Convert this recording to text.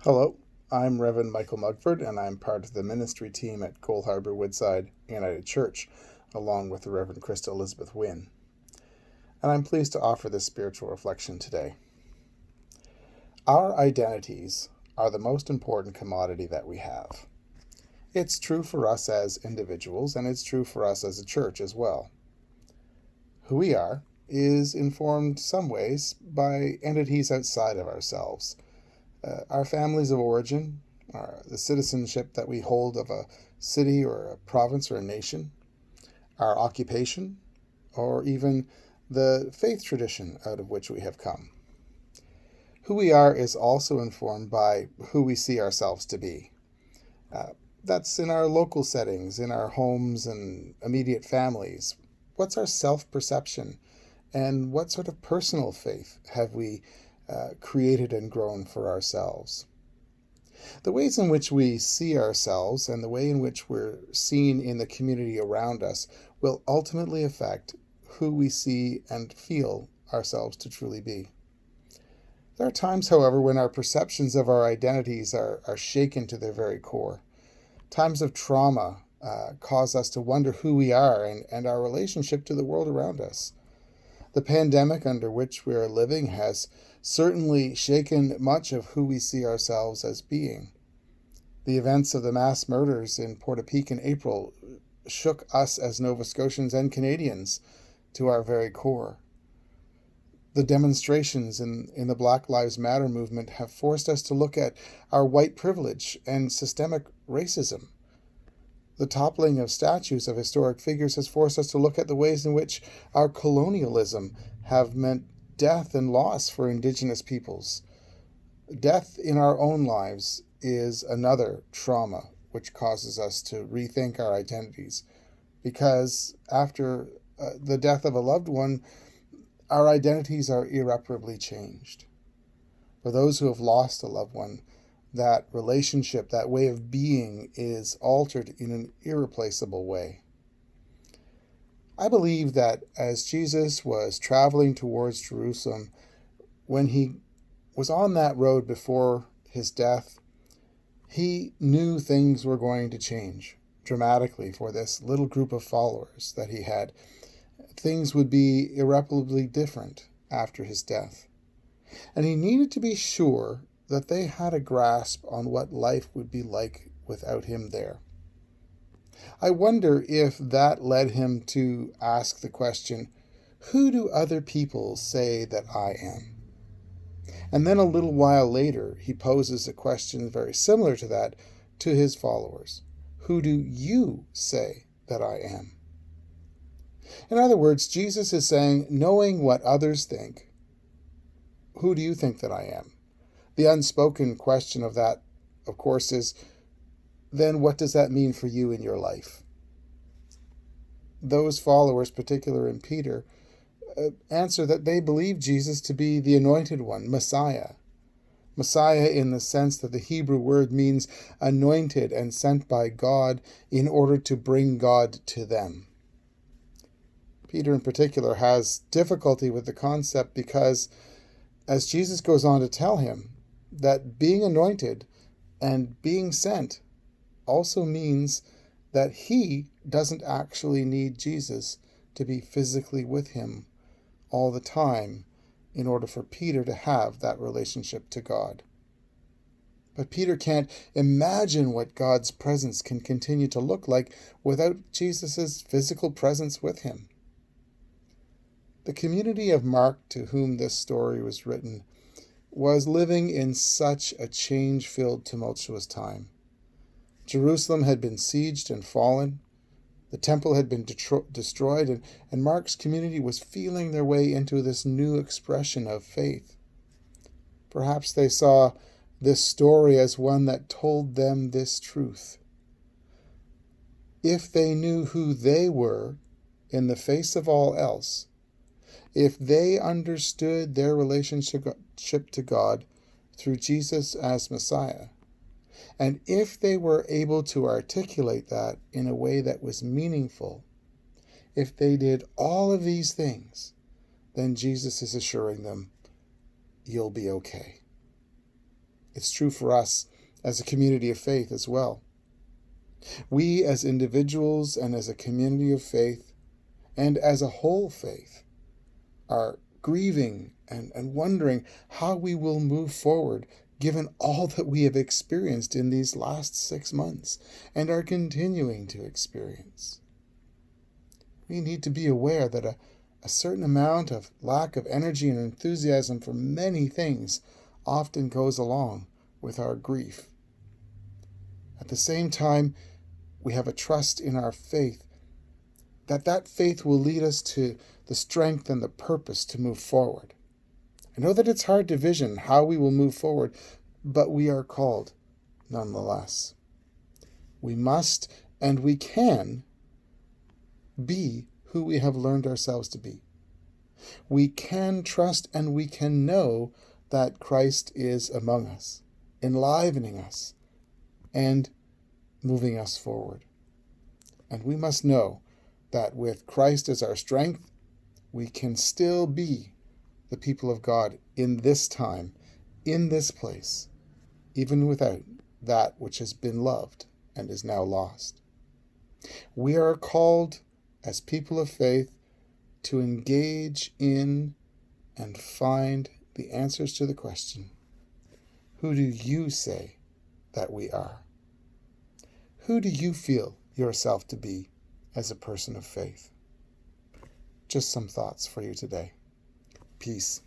Hello, I'm Reverend Michael Mugford, and I'm part of the ministry team at Harbour Woodside United Church, along with the Reverend Krista Elizabeth Wynne. And I'm pleased to offer this spiritual reflection today. Our identities are the most important commodity that we have. It's true for us as individuals, and it's true for us as a church as well. Who we are is informed some ways by entities outside of ourselves. Our families of origin, the citizenship that we hold of a city or a province or a nation, our occupation, or even the faith tradition out of which we have come. Who we are is also informed by who we see ourselves to be. That's in our local settings, in our homes and immediate families. What's our self-perception? And what sort of personal faith have we created and grown for ourselves? The ways in which we see ourselves and the way in which we're seen in the community around us will ultimately affect who we see and feel ourselves to truly be. There are times, however, when our perceptions of our identities are shaken to their very core. Times of trauma cause us to wonder who we are and our relationship to the world around us. The pandemic under which we are living has certainly shaken much of who we see ourselves as being. The events of the mass murders in Portapique in April shook us as Nova Scotians and Canadians to our very core. The demonstrations in the Black Lives Matter movement have forced us to look at our white privilege and systemic racism. The toppling of statues of historic figures has forced us to look at the ways in which our colonialism have meant death and loss for Indigenous peoples. Death in our own lives is another trauma which causes us to rethink our identities, because after the death of a loved one, our identities are irreparably changed. For those who have lost a loved one, that relationship, that way of being is altered in an irreplaceable way. I believe that as Jesus was traveling towards Jerusalem, when he was on that road before his death, he knew things were going to change dramatically for this little group of followers that he had. Things would be irreparably different after his death. And he needed to be sure that they had a grasp on what life would be like without him there. I wonder if that led him to ask the question, who do other people say that I am? And then a little while later, he poses a question very similar to that to his followers. Who do you say that I am? In other words, Jesus is saying, knowing what others think, who do you think that I am? The unspoken question of that, of course, is, then what does that mean for you in your life? Those followers, particularly in Peter, answer that they believe Jesus to be the anointed one, Messiah. Messiah in the sense that the Hebrew word means anointed and sent by God in order to bring God to them. Peter in particular has difficulty with the concept because, as Jesus goes on to tell him, that being anointed and being sent also means that he doesn't actually need Jesus to be physically with him all the time in order for Peter to have that relationship to God. But Peter can't imagine what God's presence can continue to look like without Jesus' physical presence with him. The community of Mark to whom this story was written was living in such a change-filled, tumultuous time. Jerusalem had been sieged and fallen. The temple had been destroyed, and Mark's community was feeling their way into this new expression of faith. Perhaps they saw this story as one that told them this truth. If they knew who they were in the face of all else, if they understood their relationship to God through Jesus as Messiah, and if they were able to articulate that in a way that was meaningful, if they did all of these things, then Jesus is assuring them, you'll be okay. It's true for us as a community of faith as well. We as individuals and as a community of faith and as a whole faith are grieving and wondering how we will move forward given all that we have experienced in these last 6 months and are continuing to experience. We need to be aware that a certain amount of lack of energy and enthusiasm for many things often goes along with our grief. At the same time, we have a trust in our faith that faith will lead us to the strength and the purpose to move forward. I know that it's hard to vision how we will move forward, but we are called nonetheless. We must and we can be who we have learned ourselves to be. We can trust and we can know that Christ is among us, enlivening us and moving us forward. And we must know that with Christ as our strength, we can still be the people of God in this time, in this place, even without that which has been loved and is now lost. We are called as people of faith to engage in and find the answers to the question, who do you say that we are? Who do you feel yourself to be as a person of faith? Just some thoughts for you today. Peace.